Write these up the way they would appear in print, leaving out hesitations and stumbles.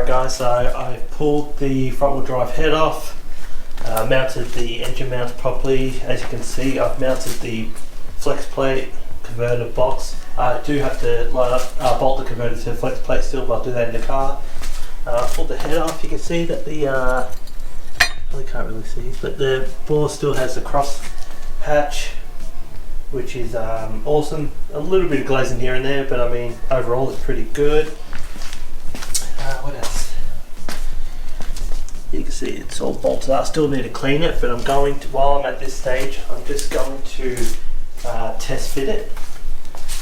guys, so I pulled the front wheel drive head off, mounted the engine mounts properly. As you can see, I've mounted the flex plate converter box. I do have to bolt the converter to the flex plate still, but I'll do that in the car. Pulled the head off. You can see that the, I can't really see, but the bore still has the cross hatch, which is awesome. A little bit of glazing here and there, but I mean overall it's pretty good. What else? You can see it's all bolted up. I still need to clean it, but I'm going to, while I'm at this stage, I'm just going to test fit it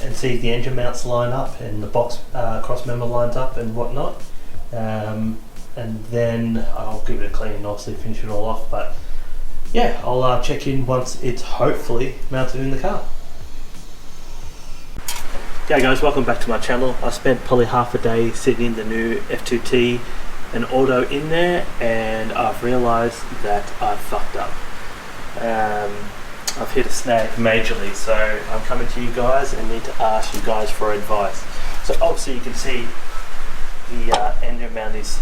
and see if the engine mounts line up and the box cross member lines up and whatnot. And then I'll give it a clean and obviously finish it all off. But yeah, I'll check in once it's hopefully mounted in the car. Yeah guys, welcome back to my channel. I spent probably half a day sitting in the new F2T and auto in there, and I've realised that I've fucked up. I've hit a snag majorly, so I'm coming to you guys and need to ask you guys for advice. So obviously you can see the engine mount is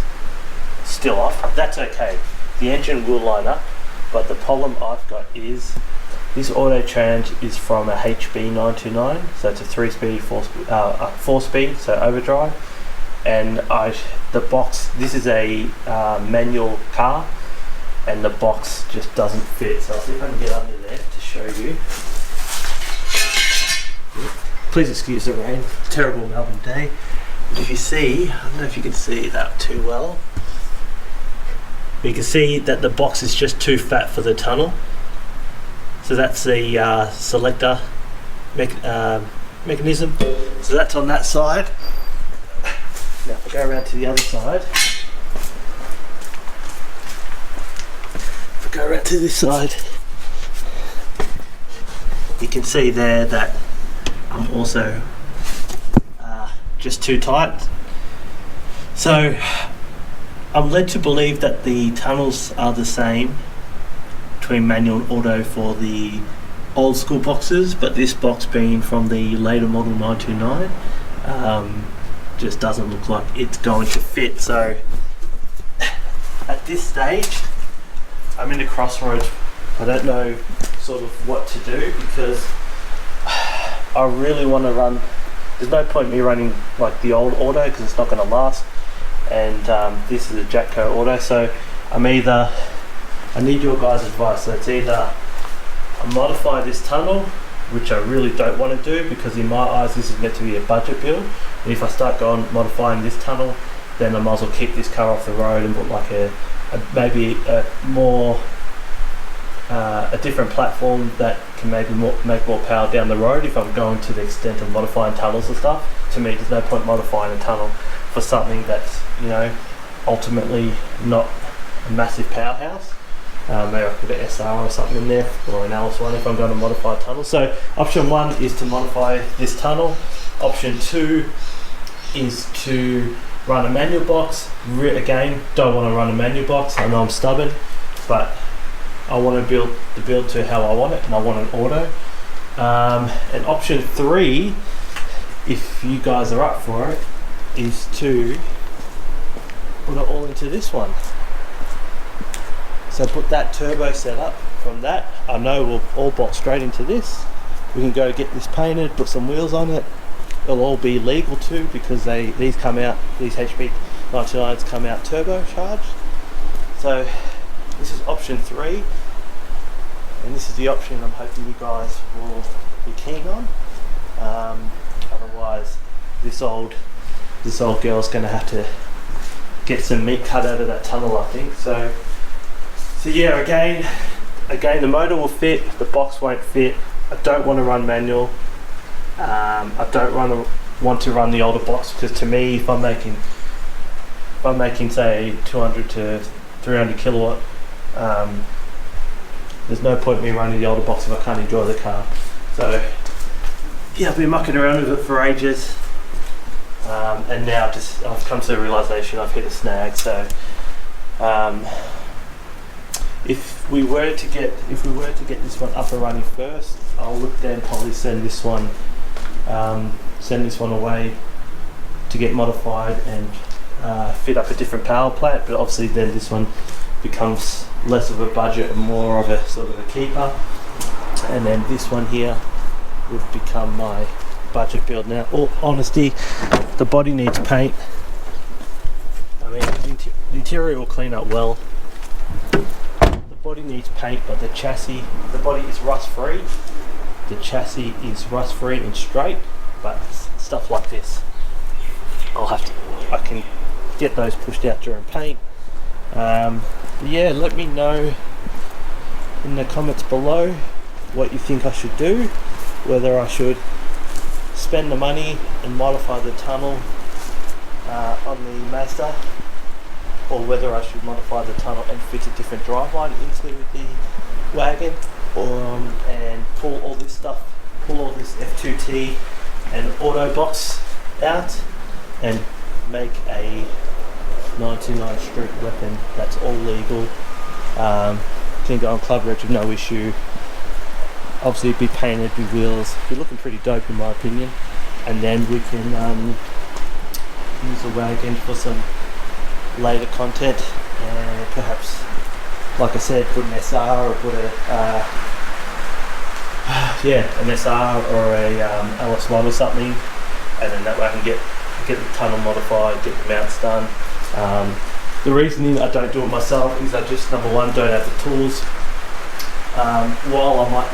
still off. That's okay. The engine will line up, but the problem I've got is this auto change is from a HB929, so it's a 3-speed, 4-speed, so overdrive. And the box, this is a manual car, and the box just doesn't fit. So I'll see if I can get under there to show you. Please excuse the rain, terrible Melbourne day. But if you see, I don't know if you can see that too well. You can see that the box is just too fat for the tunnel. So that's the selector mechanism. So that's on that side. Now if I go around to the other side, if I go around to this side, you can see there that I'm also just too tight. So I'm led to believe that the tunnels are the same between manual and auto for the old school boxes, but this box being from the later model 929 just doesn't look like it's going to fit. So at this stage I'm in the crossroads. I don't know sort of what to do, because I really want to run, there's no point in me running like the old auto because it's not going to last, and this is a Jatco auto. So I need your guys' advice. So it's either I modify this tunnel, which I really don't want to do, because in my eyes this is meant to be a budget build, and if I start modifying this tunnel, then I might as well keep this car off the road and put like maybe a different platform that can maybe make more power down the road if I'm going to the extent of modifying tunnels and stuff. To me, there's no point modifying a tunnel for something that's, you know, ultimately not a massive powerhouse. Maybe I put an SR or something in there, or an LS1 if I'm going to modify a tunnel. So option 1 is to modify this tunnel. Option 2 is to run a manual box. Again, don't want to run a manual box. I know I'm stubborn, but I want to build the build to how I want it, and I want an auto. And option 3, if you guys are up for it, is to put it all into this one. So put that turbo set up. From that, I know we'll all bolt straight into this. We can go get this painted, put some wheels on it. It'll all be legal too, because these come out, these HB 99s come out turbocharged. So this is option 3, and this is the option I'm hoping you guys will be keen on. Otherwise, this old girl's going to have to get some meat cut out of that tunnel, I think. So yeah, again, the motor will fit, the box won't fit. I don't want to run manual. I don't want to run the older box, because to me, if I'm making say 200 to 300 kilowatt, there's no point in me running the older box if I can't enjoy the car. So yeah, I've been mucking around with it for ages, and now I've come to the realization I've hit a snag. So if we were to get this one up and running first, I'll look then probably send this one away to get modified and fit up a different power plant, but obviously then this one becomes less of a budget and more of a sort of a keeper. And then this one here would become my budget build. Now, all honesty, the body needs paint. I mean, the interior will clean up well. The body needs paint, but the chassis, the body is rust free. The chassis is rust free and straight, but stuff like this, I can get those pushed out during paint. Yeah, let me know in the comments below what you think I should do, whether I should spend the money and modify the tunnel on the Mazda, or whether I should modify the tunnel and fit a different driveline into the wagon, and pull all this F2T and auto box out and make a 99 street weapon that's all legal. Can go on club reg with no issue. Obviously it'd be painted, be wheels, be looking pretty dope in my opinion. And then we can use the wagon for some later content, and perhaps, like I said, put an SR or put an SR or a LS1 or something, and then that way I can get the tunnel modified, get the mounts done. The reason I don't do it myself is I just, number one, don't have the tools. While I might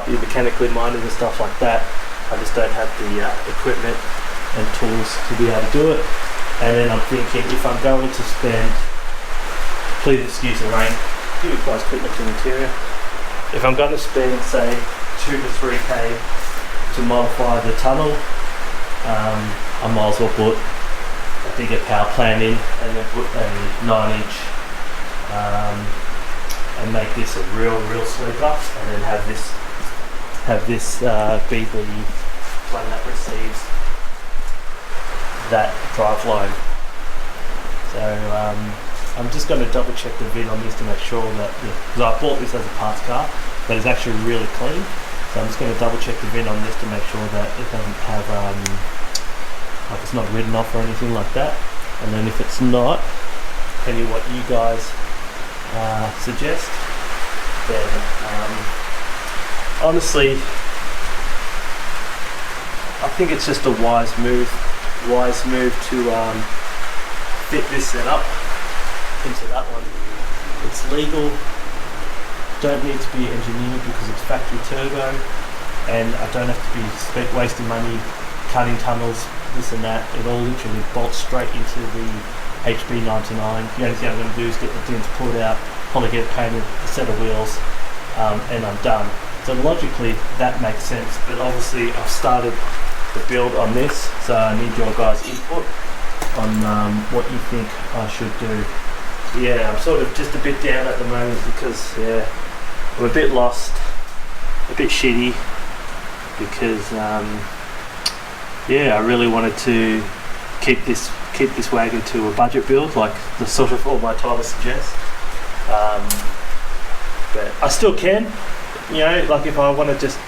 be mechanically minded and stuff like that, I just don't have the equipment and tools to be able to do it. And then I'm thinking, if I'm going to spend, please excuse the rain, give you guys a quick look at the interior. If I'm going to spend, say, 2 to 3k to modify the tunnel, I might as well put a bigger power plant in, and then put a 9-inch and make this a real sleeper, and then have this be the one that receives that drive line. So I'm just going to double check the VIN on this to make sure that, because I bought this as a parts car, but it's actually really clean. So I'm just going to double check the VIN on this to make sure that it doesn't have like it's not written off or anything like that. And then if it's not, depending on what you guys suggest, then honestly I think it's just a wise move to fit this setup into that one. It's legal, don't need to be engineered because it's factory turbo, and I don't have to be wasting money cutting tunnels, this and that. It all literally bolts straight into the HB99. The only thing I'm going to do is get the dents pulled out, probably get it painted, a set of wheels, and I'm done. So logically that makes sense, but obviously I've started the build on this, so I need your guys' input on what you think I should do. Yeah, I'm sort of just a bit down at the moment because I'm a bit lost, a bit shitty, because I really wanted to keep this wagon to a budget build, like the sort of all my titles suggest. But I still can, like if I want to just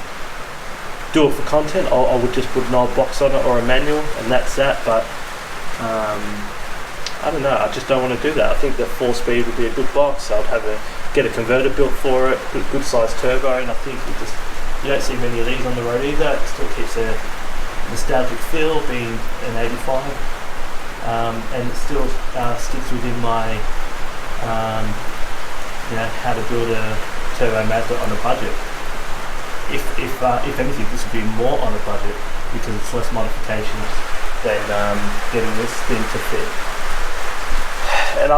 do it for content, I would just put an old box on it or a manual, and that's that. But I don't know, I just don't want to do that. I think the 4-speed would be a good box. I'd get a converter built for it, good size turbo, and I think you don't see many of these on the road either. It still keeps a nostalgic feel, being an 85, and it still sticks within my how to build a turbo Mazda on a budget. If anything, this would be more on a budget because it's less modifications than getting this thing to fit. And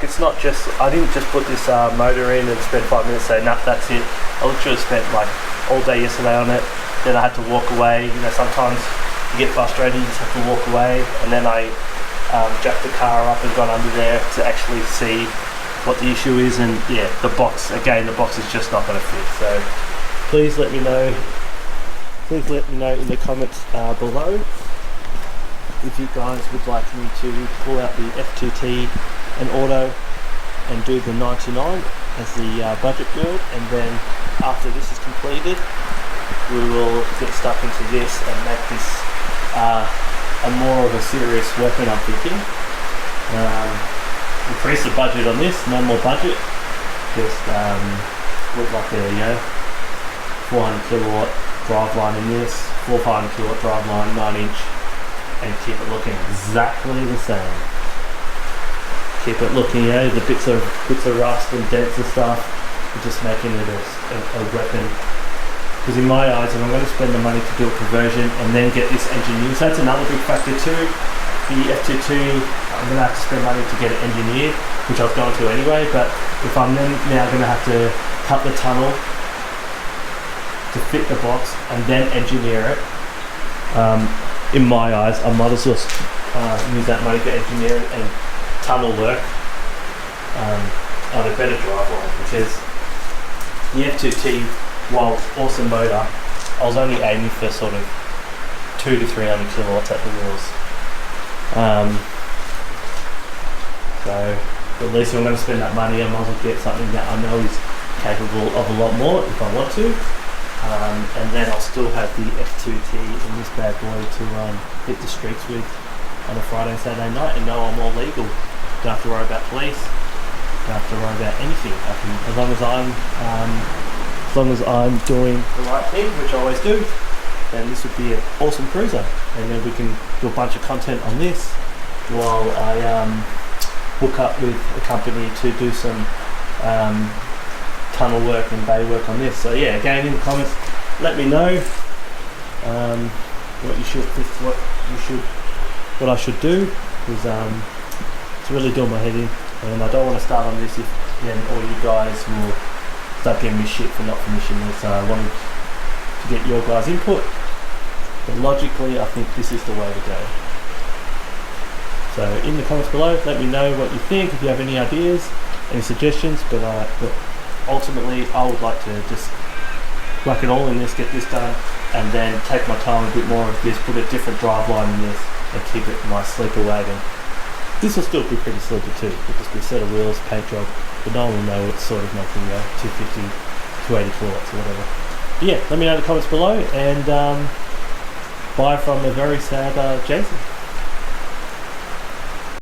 it's not just, I didn't just put this motor in and spend 5 minutes saying, nah, that's it. I literally spent like all day yesterday on it. Then I had to walk away. Sometimes you get frustrated, you just have to walk away. And then I jacked the car up and got under there to actually see what the issue is. And yeah, the box is just not going to fit. So please let me know in the comments below if you guys would like me to pull out the F2T and auto and do the 99 as the budget build, and then after this is completed we will get stuck into this and make this a more of a serious weapon, I'm thinking. Increase the budget on this, no more budget. Just look like a 400 kilowatt driveline in this, 400 kilowatt driveline, 9-inch, and keep it looking exactly the same. Keep it looking, the bits of rust and dents and stuff, just making it a weapon. Because in my eyes, if I'm going to spend the money to do a conversion and then get this engineered, so that's another big factor too. The F22, I'm going to have to spend money to get it engineered, which I was going to anyway, but if I'm then now going to have to cut the tunnel to fit the box and then engineer it, in my eyes, I might as well use that money to engineer it and tunnel work on a better driveline, because the F2T, while awesome motor, I was only aiming for sort of 200 to 300 kilowatts at the wheels. So at least if I'm going to spend that money, I might as well get something that I know is capable of a lot more if I want to. And then I'll still have the F2T in this bad boy to hit the streets with on a Friday and Saturday night, and know I'm all legal. Don't have to worry about police. Don't have to worry about anything. I can, as long as I'm doing the right thing, which I always do, then this would be an awesome cruiser. And then we can do a bunch of content on this while I hook up with a company to do some tunnel work and bay work on this. So yeah, again, in the comments, let me know what I should do, because it's really doing my head in, and I don't want to start on this if then all you guys will start giving me shit for not finishing this. So I wanted to get your guys' input, but logically I think this is the way to go. So in the comments below, let me know what you think, if you have any ideas, any suggestions, but ultimately I would like to just whack it all in this, get this done, and then take my time a bit more of this, put a different driveline in this, and keep it my sleeper wagon. This will still be pretty sleeper too, because we set of wheels, paint job, but no one will know it's sort of making 250, 280 kilowatts or whatever. But yeah, let me know in the comments below, and bye from a very sad Jason.